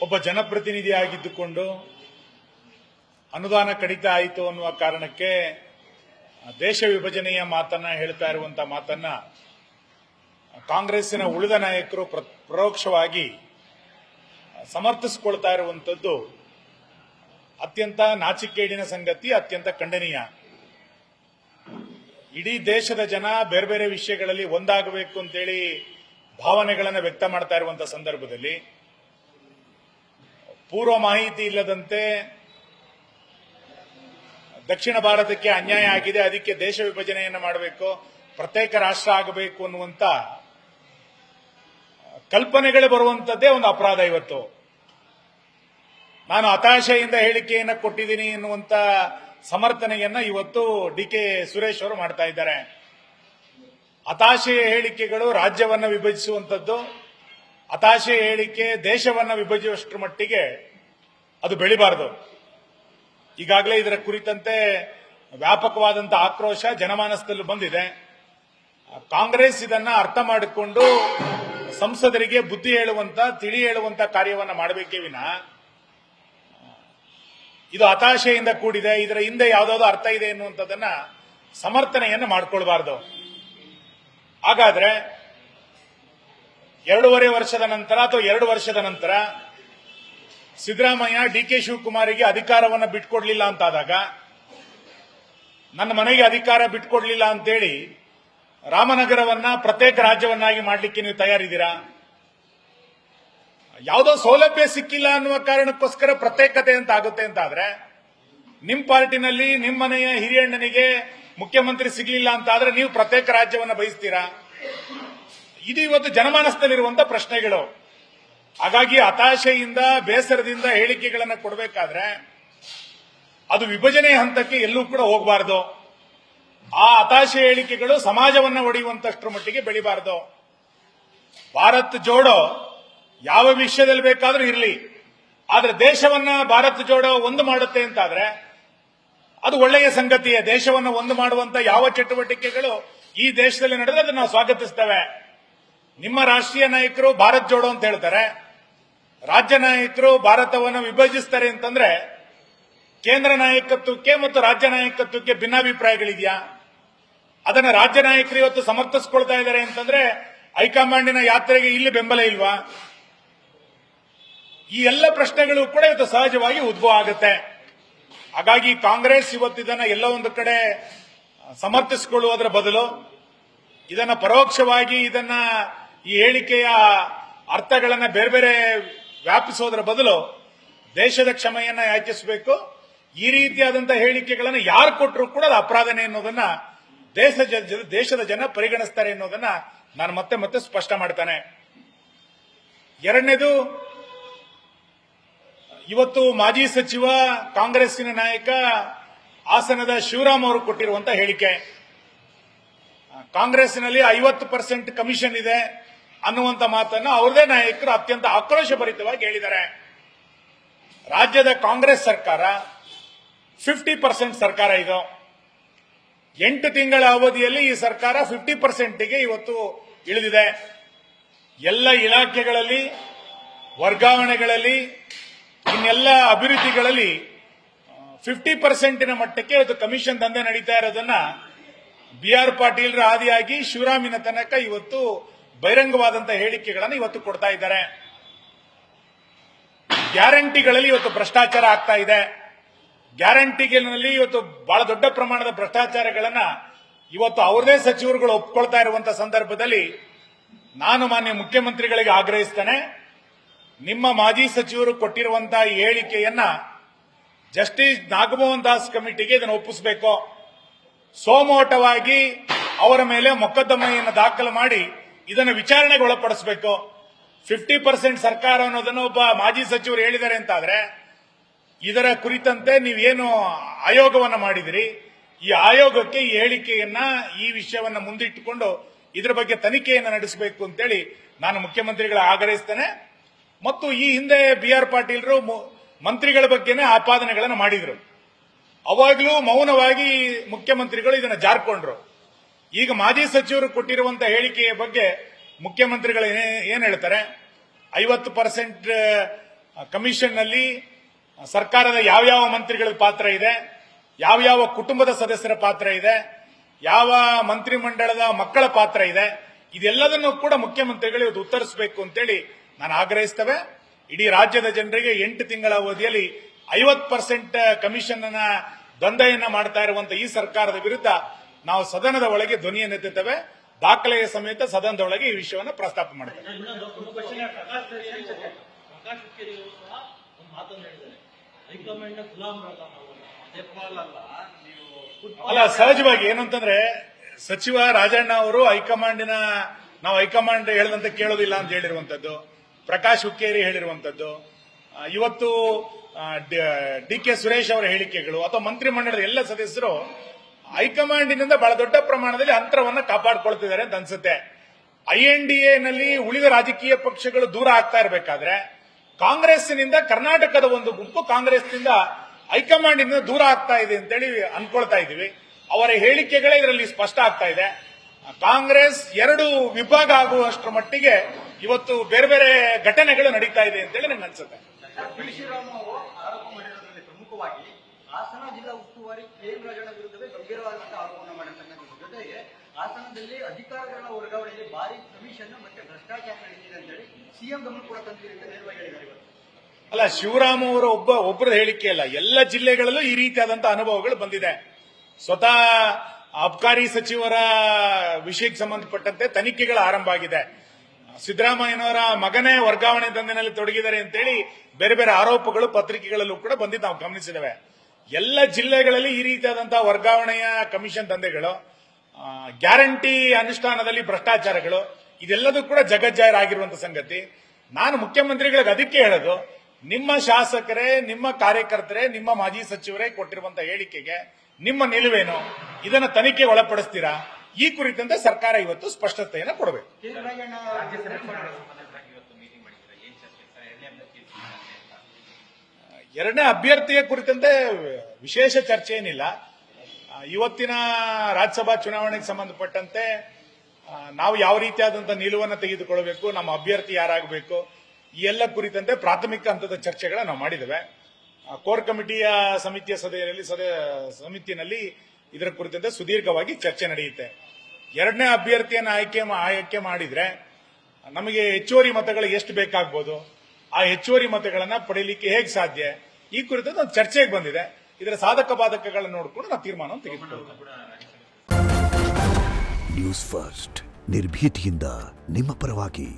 ಒಬ್ಬ ಜನಪ್ರತಿನಿಧಿಯಾಗಿದ್ದುಕೊಂಡು ಅನುದಾನ ಕಡಿತ ಆಯಿತು ಅನ್ನುವ ಕಾರಣಕ್ಕೆ ದೇಶ ವಿಭಜನೆಯ ಮಾತನ್ನ ಹೇಳ್ತಾ ಇರುವಂತಹ ಮಾತನ್ನ ಕಾಂಗ್ರೆಸ್ಸಿನ ಉಳಿದ ನಾಯಕರು ಪರೋಕ್ಷವಾಗಿ ಸಮರ್ಥಿಸಿಕೊಳ್ತಾ ಇರುವಂತದ್ದು ಅತ್ಯಂತ ನಾಚಿಕೆಗೇಡಿನ ಸಂಗತಿ, ಅತ್ಯಂತ ಖಂಡನೀಯ. ಇಡೀ ದೇಶದ ಜನ ಬೇರೆ ಬೇರೆ ವಿಷಯಗಳಲ್ಲಿ ಒಂದಾಗಬೇಕು ಅಂತೇಳಿ ಭಾವನೆಗಳನ್ನು ವ್ಯಕ್ತ ಮಾಡ್ತಾ ಇರುವಂತಹ ಸಂದರ್ಭದಲ್ಲಿ ಪೂರ್ವ ಮಾಹಿತಿ ಇಲ್ಲದಂತೆ ದಕ್ಷಿಣ ಭಾರತಕ್ಕೆ ಅನ್ಯಾಯ ಆಗಿದೆ, ಅದಕ್ಕೆ ದೇಶ ವಿಭಜನೆಯನ್ನು ಮಾಡಬೇಕು, ಪ್ರತ್ಯೇಕ ರಾಷ್ಟ್ರ ಆಗಬೇಕು ಅನ್ನುವಂತ ಕಲ್ಪನೆಗಳು ಬರುವಂತದ್ದೇ ಒಂದು ಅಪರಾಧ. ಇವತ್ತು ನಾನು ಹತಾಶೆಯಿಂದ ಹೇಳಿಕೆಯನ್ನು ಕೊಟ್ಟಿದ್ದೀನಿ ಎನ್ನುವಂತ ಸಮರ್ಥನೆಯನ್ನ ಇವತ್ತು ಡಿ.ಕೆ. ಸುರೇಶ್ ಅವರು ಮಾಡ್ತಾ ಇದ್ದಾರೆ. ಹತಾಶೆಯ ಹೇಳಿಕೆಗಳು ರಾಜ್ಯವನ್ನ ವಿಭಜಿಸುವಂತದ್ದು, ಹತಾಶೆಯ ಹೇಳಿಕೆ ದೇಶವನ್ನ ವಿಭಜಿಸುವಷ್ಟರ ಮಟ್ಟಿಗೆ ಅದು ಬೆಳಿಬಾರದು. ಈಗಾಗಲೇ ಇದರ ಕುರಿತಂತೆ ವ್ಯಾಪಕವಾದಂತಹ ಆಕ್ರೋಶ ಜನಮಾನಸದಲ್ಲಿ ಬಂದಿದೆ. ಕಾಂಗ್ರೆಸ್ ಇದನ್ನ ಅರ್ಥ ಮಾಡಿಕೊಂಡು ಸಂಸದರಿಗೆ ಬುದ್ಧಿ ಹೇಳುವಂತ, ತಿಳಿ ಹೇಳುವಂತ ಕಾರ್ಯವನ್ನ ಮಾಡಬೇಕೇ ವಿನ ಇದು ಹತಾಶೆಯಿಂದ ಕೂಡಿದೆ, ಇದರ ಹಿಂದೆ ಯಾವುದಾದ್ರು ಅರ್ಥ ಇದೆ ಎನ್ನುವಂಥದ್ದನ್ನ ಸಮರ್ಥನೆಯನ್ನು ಮಾಡಿಕೊಳ್ಬಾರ್ದು. ಹಾಗಾದ್ರೆ 2.5 ವರ್ಷದ ನಂತರ ಅಥವಾ 2 ವರ್ಷದ ನಂತರ ಸಿದ್ದರಾಮಯ್ಯ ಡಿ.ಕೆ. ಶಿವಕುಮಾರಿಗೆ ಅಧಿಕಾರವನ್ನು ಬಿಟ್ಕೊಡ್ಲಿಲ್ಲ ಅಂತಾದಾಗ, ನನ್ನ ಮನೆಗೆ ಅಧಿಕಾರ ಬಿಟ್ಕೊಡ್ಲಿಲ್ಲ ಅಂತೇಳಿ ರಾಮನಗರವನ್ನ ಪ್ರತ್ಯೇಕ ರಾಜ್ಯವನ್ನಾಗಿ ಮಾಡಲಿಕ್ಕೆ ನೀವು ತಯಾರಿದ್ದೀರಾ? ಯಾವುದೋ ಸೌಲಭ್ಯ ಸಿಕ್ಕಿಲ್ಲ ಅನ್ನುವ ಕಾರಣಕ್ಕೋಸ್ಕರ ಪ್ರತ್ಯೇಕತೆ ಅಂತ ಆಗುತ್ತೆ ಅಂತ ಆದ್ರೆ, ನಿಮ್ ಪಾರ್ಟಿನಲ್ಲಿ ನಿಮ್ಮ ಮನೆಯ ಹಿರಿಯಣ್ಣನಿಗೆ ಮುಖ್ಯಮಂತ್ರಿ ಸಿಗಲಿಲ್ಲ ಅಂತ ಆದ್ರೆ ನೀವು ಪ್ರತ್ಯೇಕ ರಾಜ್ಯವನ್ನ ಬಯಸ್ತೀರಾ? ಇದು ಇವತ್ತು ಜನಮಾನಸದಲ್ಲಿರುವಂತಹ ಪ್ರಶ್ನೆಗಳು. ಹಾಗಾಗಿ ಹತಾಶೆಯಿಂದ, ಬೇಸರದಿಂದ ಹೇಳಿಕೆಗಳನ್ನು ಕೊಡಬೇಕಾದ್ರೆ ಅದು ವಿಭಜನೆ ಹಂತಕ್ಕೆ ಎಲ್ಲೂ ಕೂಡ ಹೋಗಬಾರದು. ಆ ಹತಾಶೆ ಹೇಳಿಕೆಗಳು ಸಮಾಜವನ್ನ ಒಡೆಯುವಂತಷ್ಟರ ಮಟ್ಟಿಗೆ ಬೆಳಿಬಾರದು. ಭಾರತ್ ಜೋಡೋ ಯಾವ ವಿಷಯದಲ್ಲಿ ಬೇಕಾದ್ರೂ ಇರಲಿ, ಆದ್ರೆ ದೇಶವನ್ನ ಭಾರತ್ ಜೋಡೋ ಒಂದು ಮಾಡುತ್ತೆ ಅಂತಾದ್ರೆ ಅದು ಒಳ್ಳೆಯ ಸಂಗತಿಯೇ. ದೇಶವನ್ನು ಒಂದು ಮಾಡುವಂತ ಯಾವ ಚಟುವಟಿಕೆಗಳು ಈ ದೇಶದಲ್ಲಿ ನಡೆದ್ರೆ ಅದನ್ನು ನಾವು ಸ್ವಾಗತಿಸ್ತೇವೆ. ನಿಮ್ಮ ರಾಷ್ಟ್ರೀಯ ನಾಯಕರು ಭಾರತ್ ಜೋಡೋ ಅಂತ ಹೇಳ್ತಾರೆ, ರಾಜ್ಯ ನಾಯಕರು ಭಾರತವನ್ನು ವಿಭಜಿಸ್ತಾರೆ ಅಂತಂದ್ರೆ ಕೇಂದ್ರ ನಾಯಕತ್ವಕ್ಕೆ ಮತ್ತು ರಾಜ್ಯ ನಾಯಕತ್ವಕ್ಕೆ ಭಿನ್ನಾಭಿಪ್ರಾಯಗಳಿದೆಯಾ? ಅದನ್ನ ರಾಜ್ಯ ನಾಯಕರು ಇವತ್ತು ಸಮರ್ಥಿಸಿಕೊಳ್ತಾ ಇದ್ದಾರೆ ಅಂತಂದ್ರೆ ಹೈಕಮಾಂಡಿನ ಯಾತ್ರೆಗೆ ಇಲ್ಲಿ ಬೆಂಬಲ ಇಲ್ವಾ? ಈ ಎಲ್ಲ ಪ್ರಶ್ನೆಗಳು ಕೂಡ ಇವತ್ತು ಸಹಜವಾಗಿ ಉದ್ಭವ ಆಗುತ್ತೆ. ಹಾಗಾಗಿ ಕಾಂಗ್ರೆಸ್ ಇವತ್ತು ಇದನ್ನ ಎಲ್ಲ ಒಂದು ಕಡೆ ಸಮರ್ಥಿಸಿಕೊಳ್ಳುವುದರ ಬದಲು ಇದನ್ನ ಪರೋಕ್ಷವಾಗಿ ಈ ಹೇಳಿಕೆಯ ಅರ್ಥಗಳನ್ನ ಬೇರೆ ಬೇರೆ ವ್ಯಾಪಿಸೋದರ ಬದಲು ದೇಶದ ಕ್ಷಮೆಯನ್ನ ಯಾಚಿಸಬೇಕು. ಈ ರೀತಿಯಾದಂತಹ ಹೇಳಿಕೆಗಳನ್ನು ಯಾರು ಕೊಟ್ಟರು ಕೂಡ ಅದು ಅಪರಾಧನೆ ಅನ್ನೋದನ್ನ ದೇಶದ ಜನ ಪರಿಗಣಿಸ್ತಾರೆ ಅನ್ನೋದನ್ನ ನಾನು ಮತ್ತೆ ಮತ್ತೆ ಸ್ಪಷ್ಟ ಮಾಡ್ತಾನೆ. ಎರಡನೇದು, ಇವತ್ತು ಮಾಜಿ ಸಚಿವ ಕಾಂಗ್ರೆಸ್ಸಿನ ನಾಯಕ ಹಾಸನದ ಶಿವರಾಮ್ ಅವರು ಕೊಟ್ಟಿರುವಂತಹ ಹೇಳಿಕೆ, ಕಾಂಗ್ರೆಸ್ನಲ್ಲಿ 50% ಕಮಿಷನ್ ಇದೆ ಅನ್ನುವಂತ ಮಾತನ್ನು ಅವರದೇ ನಾಯಕರು ಅತ್ಯಂತ ಆಕ್ರೋಶಭರಿತವಾಗಿ ಹೇಳಿದ್ದಾರೆ. ರಾಜ್ಯದ ಕಾಂಗ್ರೆಸ್ ಸರ್ಕಾರ 50% ಸರ್ಕಾರ ಇದು. 8 ತಿಂಗಳ ಅವಧಿಯಲ್ಲಿ ಈ ಸರ್ಕಾರ 50%ಗೆ ಇವತ್ತು ಇಳಿದಿದೆ. ಎಲ್ಲ ಇಲಾಖೆಗಳಲ್ಲಿ, ವರ್ಗಾವಣೆಗಳಲ್ಲಿ, ಇನ್ನೆಲ್ಲ ಅಭಿವೃದ್ಧಿಗಳಲ್ಲಿ 50% ಮಟ್ಟಕ್ಕೆ ಇವತ್ತು ಕಮಿಷನ್ ದಂಧೆ ನಡೀತಾ ಇರೋದನ್ನ ಬಿ.ಆರ್. ಪಾಟೀಲ್ರ ಆದಿಯಾಗಿ ಶಿವರಾಮಿನ ತನಕ ಇವತ್ತು ಬಹಿರಂಗವಾದಂತಹ ಹೇಳಿಕೆಗಳನ್ನು ಇವತ್ತು ಕೊಡ್ತಾ ಇದ್ದಾರೆ. ಗ್ಯಾರಂಟಿಗಳಲ್ಲಿ ಇವತ್ತು ಭ್ರಷ್ಟಾಚಾರ ಆಗ್ತಾ ಇದೆ. ಗ್ಯಾರಂಟಿಗಳಲ್ಲಿ ಇವತ್ತು ಬಹಳ ದೊಡ್ಡ ಪ್ರಮಾಣದ ಭ್ರಷ್ಟಾಚಾರಗಳನ್ನ ಇವತ್ತು ಅವರದೇ ಸಚಿವರುಗಳು ಒಪ್ಕೊಳ್ತಾ ಇರುವಂತಹ ಸಂದರ್ಭದಲ್ಲಿ ನಾನು ಮಾನ್ಯ ಮುಖ್ಯಮಂತ್ರಿಗಳಿಗೆ ಆಗ್ರಹಿಸ್ತೇನೆ, ನಿಮ್ಮ ಮಾಜಿ ಸಚಿವರು ಕೊಟ್ಟಿರುವಂತಹ ಹೇಳಿಕೆಯನ್ನ ಜಸ್ಟಿಸ್ ನಾಗಮೋಹನ್ ದಾಸ್ ಕಮಿಟಿಗೆ ಇದನ್ನು ಒಪ್ಪಿಸಬೇಕು. ಸೋಮೋಟವಾಗಿ ಅವರ ಮೇಲೆ ಮೊಕದ್ದಮೆಯನ್ನು ದಾಖಲು ಮಾಡಿ ಇದನ್ನು ವಿಚಾರಣೆಗೆ ಒಳಪಡಿಸಬೇಕು. 50% ಸರ್ಕಾರ ಅನ್ನೋದನ್ನು ಒಬ್ಬ ಮಾಜಿ ಸಚಿವರು ಹೇಳಿದ್ದಾರೆ ಅಂತಾದ್ರೆ ಇದರ ಕುರಿತಂತೆ ನೀವೇನು ಆಯೋಗವನ್ನ ಮಾಡಿದಿರಿ, ಈ ಆಯೋಗಕ್ಕೆ ಈ ಹೇಳಿಕೆಯನ್ನ, ಈ ವಿಷಯವನ್ನ ಮುಂದಿಟ್ಟುಕೊಂಡು ಇದರ ಬಗ್ಗೆ ತನಿಖೆಯನ್ನು ನಡೆಸಬೇಕು ಅಂತೇಳಿ ನಾನು ಮುಖ್ಯಮಂತ್ರಿಗಳ ಆಗ್ರಹಿಸ್ತೇನೆ. ಮತ್ತು ಈ ಹಿಂದೆ ಬಿ.ಆರ್. ಪಾಟೀಲ್ರು ಮಂತ್ರಿಗಳ ಬಗ್ಗೆನೇ ಆಪಾದನೆಗಳನ್ನು ಮಾಡಿದ್ರು. ಅವಾಗಲೂ ಮೌನವಾಗಿ ಮುಖ್ಯಮಂತ್ರಿಗಳು ಇದನ್ನು ಜಾರ್ಕೊಂಡ್ರು. ಈಗ ಮಾಜಿ ಸಚಿವರು ಕೊಟ್ಟಿರುವಂತಹ ಹೇಳಿಕೆಯ ಬಗ್ಗೆ ಮುಖ್ಯಮಂತ್ರಿಗಳು ಏನ್ ಹೇಳ್ತಾರೆ? 50% ಕಮಿಷನ್ ನಲ್ಲಿ ಸರ್ಕಾರದ ಯಾವ್ಯಾವ ಮಂತ್ರಿಗಳ ಪಾತ್ರ ಇದೆ, ಯಾವ್ಯಾವ ಕುಟುಂಬದ ಸದಸ್ಯರ ಪಾತ್ರ ಇದೆ, ಯಾವ ಮಂತ್ರಿಮಂಡಲದ ಮಕ್ಕಳ ಪಾತ್ರ ಇದೆ, ಇದೆಲ್ಲದನ್ನು ಕೂಡ ಮುಖ್ಯಮಂತ್ರಿಗಳು ಇವತ್ತು ಉತ್ತರಿಸಬೇಕು ಅಂತೇಳಿ ನಾನು ಆಗ್ರಹಿಸ್ತೇವೆ. ಇಡೀ ರಾಜ್ಯದ ಜನರಿಗೆ 8 ತಿಂಗಳ ಅವಧಿಯಲ್ಲಿ 50% ಕಮಿಷನ್ ಅನ್ನ ದಂಧೆಯನ್ನ ಮಾಡ್ತಾ ಇರುವಂತಹ ಈ ಸರ್ಕಾರದ ವಿರುದ್ಧ ನಾವು ಸದನದ ಒಳಗೆ ಧ್ವನಿಯನ್ನೆತ್ತುತ್ತೇವೆ. ದಾಖಲೆಯ ಸಮೇತ ಸದನದ ಒಳಗೆ ಈ ವಿಷಯವನ್ನು ಪ್ರಸ್ತಾಪ ಮಾಡ್ತೇವೆ. ಅಲ್ಲ, ಸಹಜವಾಗಿ ಏನು ಅಂತಂದ್ರೆ ಸಚಿವ ರಾಜಣ್ಣ ಅವರು ನಾವು ಹೈಕಮಾಂಡ್ ಹೇಳದಂತೆ ಕೇಳೋದಿಲ್ಲ ಅಂತ ಹೇಳಿರುವಂತದ್ದು, ಪ್ರಕಾಶ್ ಹುಕ್ಕೇರಿ ಹೇಳಿರುವಂತದ್ದು, ಇವತ್ತು ಡಿ.ಕೆ. ಸುರೇಶ್ ಅವರ ಹೇಳಿಕೆಗಳು ಅಥವಾ ಮಂತ್ರಿಮಂಡಲದ ಎಲ್ಲ ಸದಸ್ಯರು ಹೈಕಮಾಂಡಿನಿಂದ ಬಹಳ ದೊಡ್ಡ ಪ್ರಮಾಣದಲ್ಲಿ ಅಂತರವನ್ನು ಕಾಪಾಡಿಕೊಳ್ತಿದ್ದಾರೆ ಅಂತ ಅನ್ಸುತ್ತೆ. INDA ನಲ್ಲಿ ಉಳಿದ ರಾಜಕೀಯ ಪಕ್ಷಗಳು ದೂರ ಆಗ್ತಾ ಇರಬೇಕಾದ್ರೆ ಕಾಂಗ್ರೆಸ್ನಿಂದ ಕರ್ನಾಟಕದ ಒಂದು ಗುಂಪು ಕಾಂಗ್ರೆಸ್ನಿಂದ ಹೈಕಮಾಂಡಿನಿಂದ ದೂರ ಆಗ್ತಾ ಇದೆ ಅಂತೇಳಿ ಅನ್ಕೊಳ್ತಾ ಇದೀವಿ. ಅವರ ಹೇಳಿಕೆಗಳೇ ಇದರಲ್ಲಿ ಸ್ಪಷ್ಟ ಆಗ್ತಾ ಇದೆ. ಕಾಂಗ್ರೆಸ್ 2 ವಿಭಾಗ ಆಗುವಷ್ಟರ ಮಟ್ಟಿಗೆ ಇವತ್ತು ಬೇರೆ ಬೇರೆ ಘಟನೆಗಳು ನಡೀತಾ ಇದೆ ಅಂತೇಳಿ ನನಗೆ ಅನ್ಸುತ್ತೆ. ಶ್ರೀರಾಮ್ ಅವರು ಆರೋಪ ಮಾಡಿರೋದ್ರಲ್ಲಿ ಪ್ರಮುಖವಾಗಿ ಹಾಸನ ಜಿಲ್ಲಾ ಉಸ್ತುವಾರಿ ಕೆ.ಎಂ. ರಾಜಣ್ಣ ವಿರುದ್ಧವೇ ಗಂಭೀರವಾದಂತಹ ಆರೋಪವನ್ನು ಮಾಡಿರ್ತಕ್ಕಂಥದ್ದು. ಜೊತೆಗೆ ಹಾಸನದಲ್ಲಿ ಅಧಿಕಾರಿಗಳ ವರ್ಗಾವಣೆಯಲ್ಲಿ ಭಾರಿ ಕಮಿಷನ್ ಮತ್ತೆ ಭ್ರಷ್ಟಾಚಾರ ನಡೆದಿದೆ ಅಂತೇಳಿ ಸಿಎಂ ಗಮನ ಕೂಡ ತಂದಿದೆ ಅಂತ ನೇರವಾಗಿ ಹೇಳಿದ್ದಾರೆ. ಅಲ್ಲ, ಶಿವರಾಮ್ ಅವರ ಒಬ್ಬರ ಹೇಳಿಕೆ ಅಲ್ಲ, ಎಲ್ಲ ಜಿಲ್ಲೆಗಳಲ್ಲೂ ಈ ರೀತಿಯಾದಂತಹ ಅನುಭವಗಳು ಬಂದಿದೆ. ಸ್ವತಃ ಅಬಕಾರಿ ಸಚಿವರ ವಿಷಯಕ್ಕೆ ಸಂಬಂಧಪಟ್ಟಂತೆ ತನಿಖೆಗಳ ಆರಂಭ ಆಗಿದೆ. ಸಿದ್ದರಾಮಯ್ಯನವರ ಮಗನೇ ವರ್ಗಾವಣೆ ದಂಧೆನಲ್ಲಿ ತೊಡಗಿದ್ದಾರೆ ಅಂತೇಳಿ ಬೇರೆ ಬೇರೆ ಆರೋಪಗಳು ಪತ್ರಿಕೆಗಳಲ್ಲೂ ಕೂಡ ಬಂದಿದ್ದು ನಾವು ಗಮನಿಸಿದ್ದೇವೆ. ಎಲ್ಲ ಜಿಲ್ಲೆಗಳಲ್ಲಿ ಈ ರೀತಿಯಾದಂತಹ ವರ್ಗಾವಣೆಯ ಕಮಿಷನ್ ದಂಧೆಗಳು, ಗ್ಯಾರಂಟಿ ಅನುಷ್ಠಾನದಲ್ಲಿ ಭ್ರಷ್ಟಾಚಾರಗಳು, ಇದೆಲ್ಲದೂ ಕೂಡ ಜಗಜ್ಜಾಹೀರಾಗಿರುವಂತಹ ಸಂಗತಿ. ನಾನು ಮುಖ್ಯಮಂತ್ರಿಗಳಿಗೆ ಅದಕ್ಕೆ ಹೇಳೋದು, ನಿಮ್ಮ ಶಾಸಕರೇ, ನಿಮ್ಮ ಕಾರ್ಯಕರ್ತರೇ, ನಿಮ್ಮ ಮಾಜಿ ಸಚಿವರೇ ಕೊಟ್ಟಿರುವಂತಹ ಹೇಳಿಕೆಗೆ ನಿಮ್ಮ ನಿಲುವೇನು, ಇದನ್ನು ತನಿಖೆಗೆ ಒಳಪಡಿಸ್ತೀರಾ? ಈ ಕುರಿತಂತೆ ಸರ್ಕಾರ ಇವತ್ತು ಸ್ಪಷ್ಟತೆಯನ್ನು ಕೊಡಬೇಕು. ಎರಡನೇ ಅಭ್ಯರ್ಥಿಯ ಕುರಿತಂತೆ ವಿಶೇಷ ಚರ್ಚೆ ಏನಿಲ್ಲ. ಇವತ್ತಿನ ರಾಜ್ಯಸಭಾ ಚುನಾವಣೆಗೆ ಸಂಬಂಧಪಟ್ಟಂತೆ ನಾವು ಯಾವ ರೀತಿಯಾದಂತಹ ನಿಲುವನ್ನು ತೆಗೆದುಕೊಳ್ಳಬೇಕು, ನಮ್ಮ ಅಭ್ಯರ್ಥಿ ಯಾರಾಗಬೇಕು, ಈ ಎಲ್ಲ ಕುರಿತಂತೆ ಪ್ರಾಥಮಿಕ ಹಂತದ ಚರ್ಚೆಗಳನ್ನು ನಾವು ಮಾಡಿದ್ದೇವೆ. ಕೋರ್ ಕಮಿಟಿಯ ಸಮಿತಿಯಲ್ಲಿ ಇದರ ಕುರಿತಂತೆ ಸುದೀರ್ಘವಾಗಿ ಚರ್ಚೆ ನಡೆಯುತ್ತೆ. ಎರಡನೇ ಅಭ್ಯರ್ಥಿಯನ್ನು ಆಯ್ಕೆ ಮಾಡಿದ್ರೆ ನಮಗೆ ಹೆಚ್ಚುವರಿ ಮತಗಳು ಎಷ್ಟು ಬೇಕಾಗಬಹುದು, ಆ ಹೆಚ್ಚುವರಿ ಮತಗಳನ್ನು ಪಡೆಯಲಿಕ್ಕೆ ಹೇಗೆ ಸಾಧ್ಯ, ಈ ಕುರಿತಂತೆ ಒಂದು ಚರ್ಚೆಗೆ ಬಂದಿದೆ. ಇದರ ಸಾಧಕ ಬಾಧಕಗಳನ್ನು ನೋಡಿಕೊಂಡು ನಾವು ತೀರ್ಮಾನವನ್ನು ತೆಗೆದುಕೊಳ್ಳುತ್ತೇವೆ. ನ್ಯೂಸ್ ಫಸ್ಟ್, ನಿರ್ಭೀತಿಯಿಂದ ನಿಮ್ಮ ಪರವಾಗಿ.